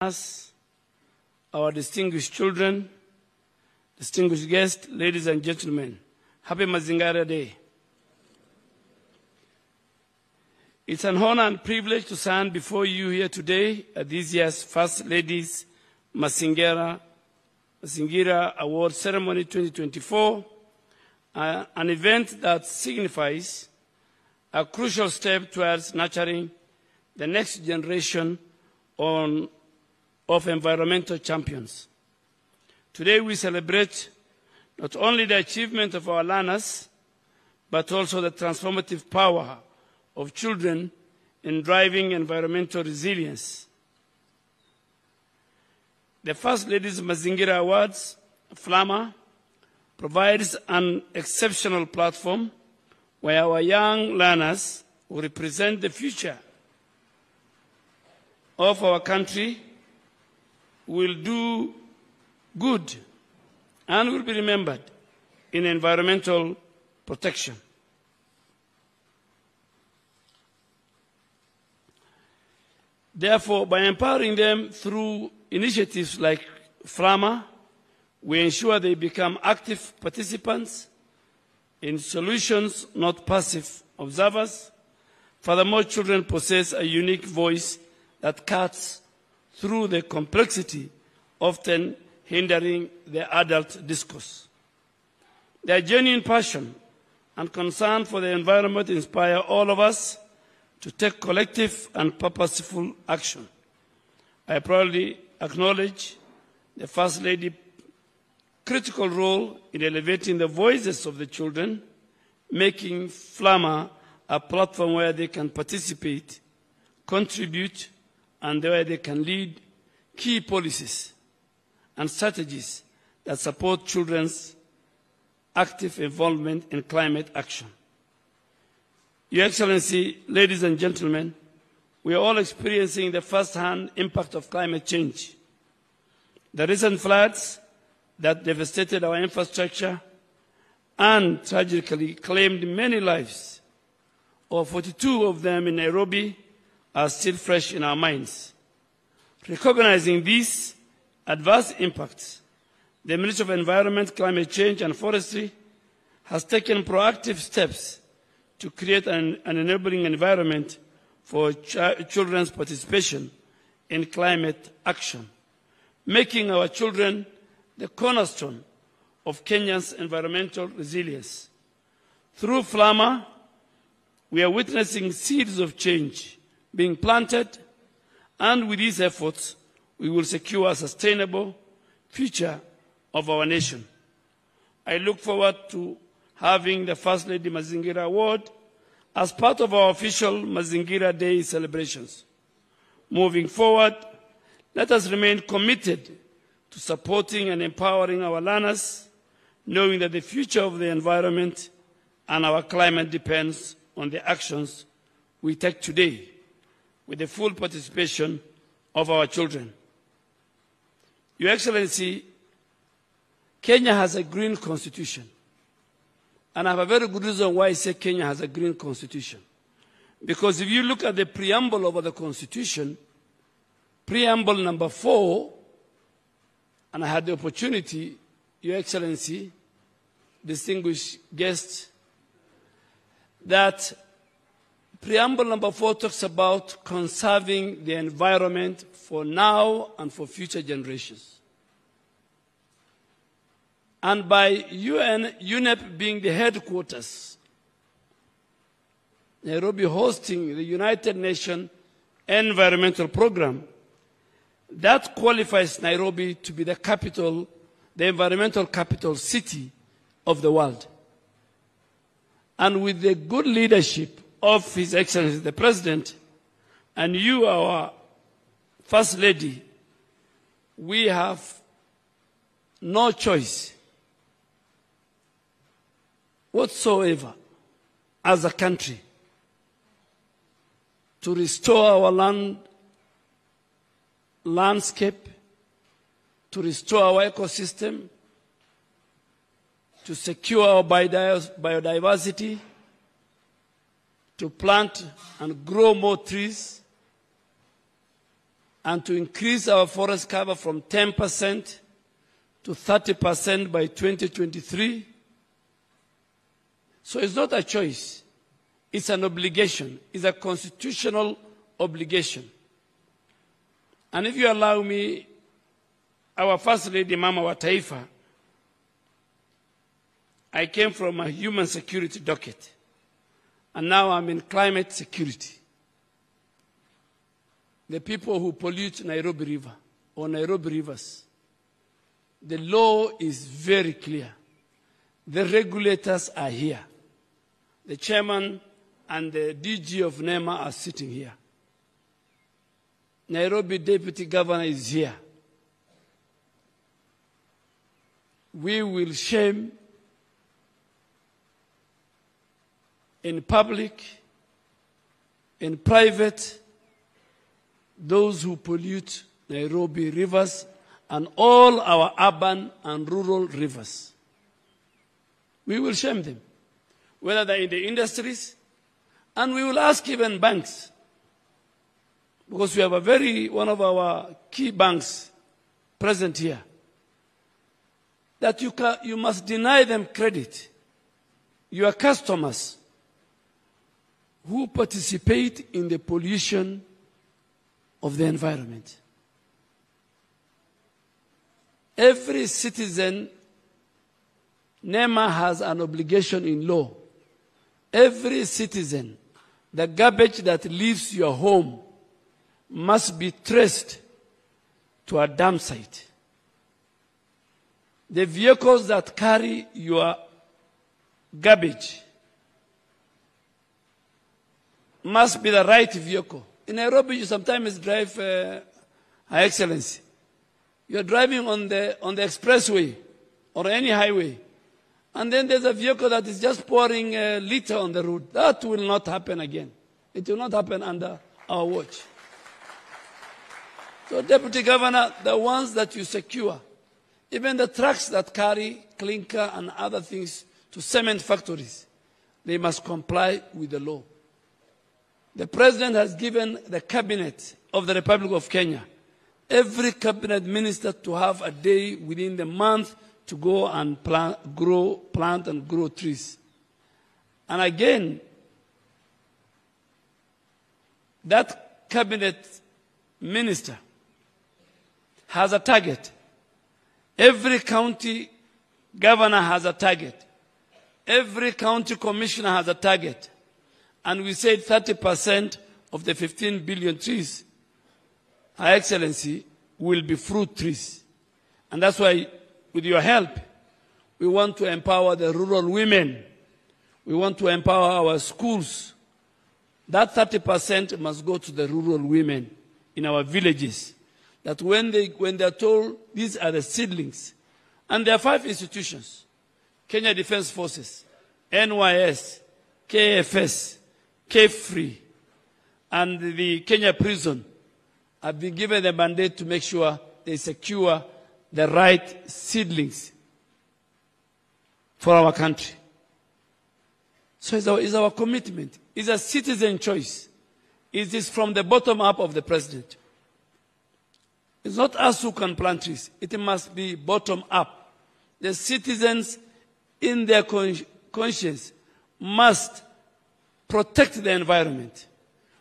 us, our distinguished children, distinguished guests, ladies and gentlemen, happy Mazingara Day. It's an honor and privilege to stand before you here today at this year's First Ladies Mazingira Award Ceremony 2024, an event that signifies a crucial step towards nurturing the next generation of environmental champions. Today we celebrate not only the achievement of our learners, but also the transformative power of children in driving environmental resilience. The First Ladies Mazingira Awards, FLAMA, provides an exceptional platform where our young learners who represent the future of our country will do good and will be remembered in environmental protection. Therefore, by empowering them through initiatives like FLAMA, we ensure they become active participants in solutions, not passive observers. Furthermore, children possess a unique voice that cuts through the complexity, often hindering the adult discourse. Their genuine passion and concern for the environment inspire all of us to take collective and purposeful action. I proudly acknowledge the First Lady's critical role in elevating the voices of the children, making FLAMA a platform where they can participate, contribute, and where they can lead key policies and strategies that support children's active involvement in climate action. Your Excellency, ladies and gentlemen, we are all experiencing the first-hand impact of climate change. The recent floods that devastated our infrastructure and tragically claimed many lives, or 42 of them in Nairobi, are still fresh in our minds. Recognizing these adverse impacts, the Ministry of Environment, Climate Change and Forestry has taken proactive steps to create an enabling environment for children's participation in climate action, making our children the cornerstone of Kenya's environmental resilience. Through FLAMA, we are witnessing seeds of change being planted, and with these efforts, we will secure a sustainable future of our nation. I look forward to having the First Lady Mazingira Award as part of our official Mazingira Day celebrations. Moving forward, let us remain committed to supporting and empowering our learners, knowing that the future of the environment and our climate depends on the actions we take today, with the full participation of our children. Your Excellency, Kenya has a green constitution. And I have a very good reason why I say Kenya has a green constitution. Because if you look at the preamble of the constitution, preamble number 4, and I had the opportunity, Your Excellency, distinguished guests, that preamble number 4 talks about conserving the environment for now and for future generations. And by UNEP being the headquarters, Nairobi hosting the United Nations Environmental Programme, that qualifies Nairobi to be the capital, the environmental capital city of the world. And with the good leadership of His Excellency the President, and you, our First Lady, we have no choice whatsoever as a country to restore our landscape, to restore our ecosystem, to secure our biodiversity, to plant and grow more trees, and to increase our forest cover from 10% to 30% by 2023. So it's not a choice. It's an obligation. It's a constitutional obligation. And if you allow me, our First Lady, Mama wa Taifa, I came from a human security docket, and now I'm in climate security. The people who pollute Nairobi River or Nairobi rivers, the law is very clear. The regulators are here. The chairman and the DG of NEMA are sitting here. Nairobi Deputy Governor is here. We will shame in public, in private, those who pollute Nairobi rivers and all our urban and rural rivers. We will shame them, whether they're in the industries, and we will ask even banks, because we have one of our key banks present here, that you must deny them credit. Your customers who participate in the pollution of the environment. Every citizen, NEMA has an obligation in law. Every citizen, the garbage that leaves your home must be traced to a dump site. The vehicles that carry your garbage must be the right vehicle. In Nairobi, you sometimes drive, Her Excellency. You're driving on the expressway or any highway, and then there's a vehicle that is just pouring litter on the road. That will not happen again. It will not happen under our watch. So, Deputy Governor, the ones that you secure, even the trucks that carry clinker and other things to cement factories, they must comply with the law. The President has given the Cabinet of the Republic of Kenya, every Cabinet Minister, to have a day within the month to go and plant and grow trees. And again, that Cabinet Minister has a target. Every county governor has a target. Every county commissioner has a target. And we said 30% of the 15 billion trees, Her Excellency, will be fruit trees. And that's why, with your help, we want to empower the rural women. We want to empower our schools. That 30% must go to the rural women in our villages. That when they're told these are the seedlings, and there are 5 institutions, Kenya Defense Forces, NYS, KFS, K-Free, and the Kenya prison, have been given the mandate to make sure they secure the right seedlings for our country. So it's our commitment. It's a citizen choice. It is from the bottom up of the President. It's not us who can plant trees. It must be bottom up. The citizens, in their conscience, must protect the environment.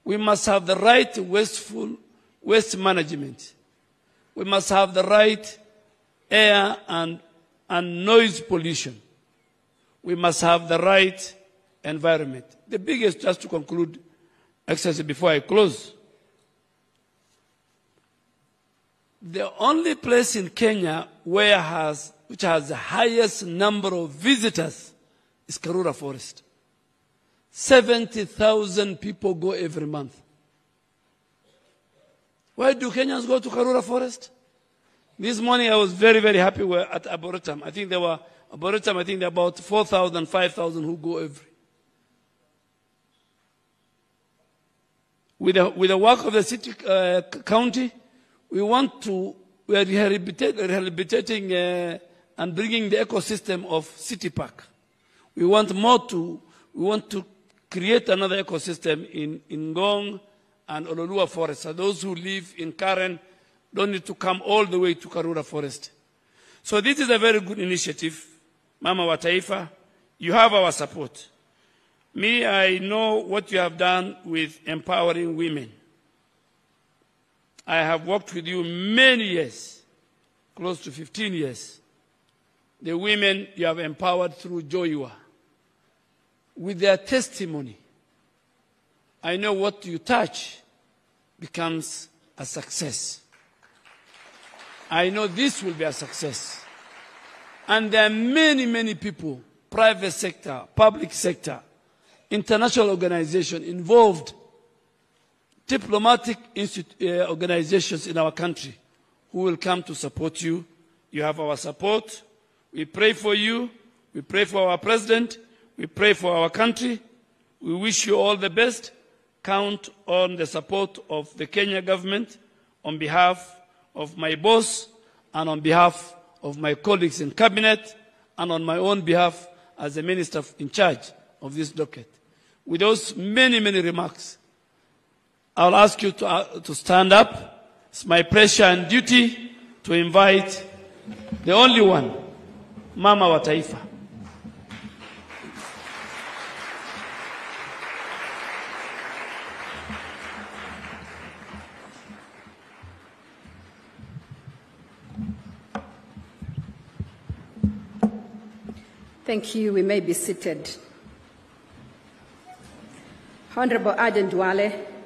We must have the right waste management. We must have the right air and noise pollution. We must have the right environment. The biggest, just to conclude, Excellency, before I close, the only place in Kenya which has the highest number of visitors is Karura Forest. 70,000 people go every month. Why do Kenyans go to Karura Forest? This morning I was very, very happy we're at Arboretum. I think there were about 4,000, 5,000 who go every. With the work of the city, county, we are rehabilitating and bringing the ecosystem of City Park. We want to create another ecosystem in Ngong and Ololua Forest. So those who live in Karen don't need to come all the way to Karura Forest. So this is a very good initiative. Mama wa Taifa, you have our support. Me, I know what you have done with empowering women. I have worked with you many years, close to 15 years. The women you have empowered through Joyua. With their testimony, I know what you touch becomes a success. I know this will be a success. And there are many, many people, private sector, public sector, international organizations involved, diplomatic organizations in our country who will come to support you. You have our support. We pray for you. We pray for our president. We pray for our country. We wish you all the best. Count on the support of the Kenya government on behalf of my boss and on behalf of my colleagues in cabinet and on my own behalf as the minister in charge of this docket. With those many, many remarks, I'll ask you to stand up. It's my pleasure and duty to invite the only one, Mama wa Taifa. Thank you. We may be seated. Honorable Aden Duale.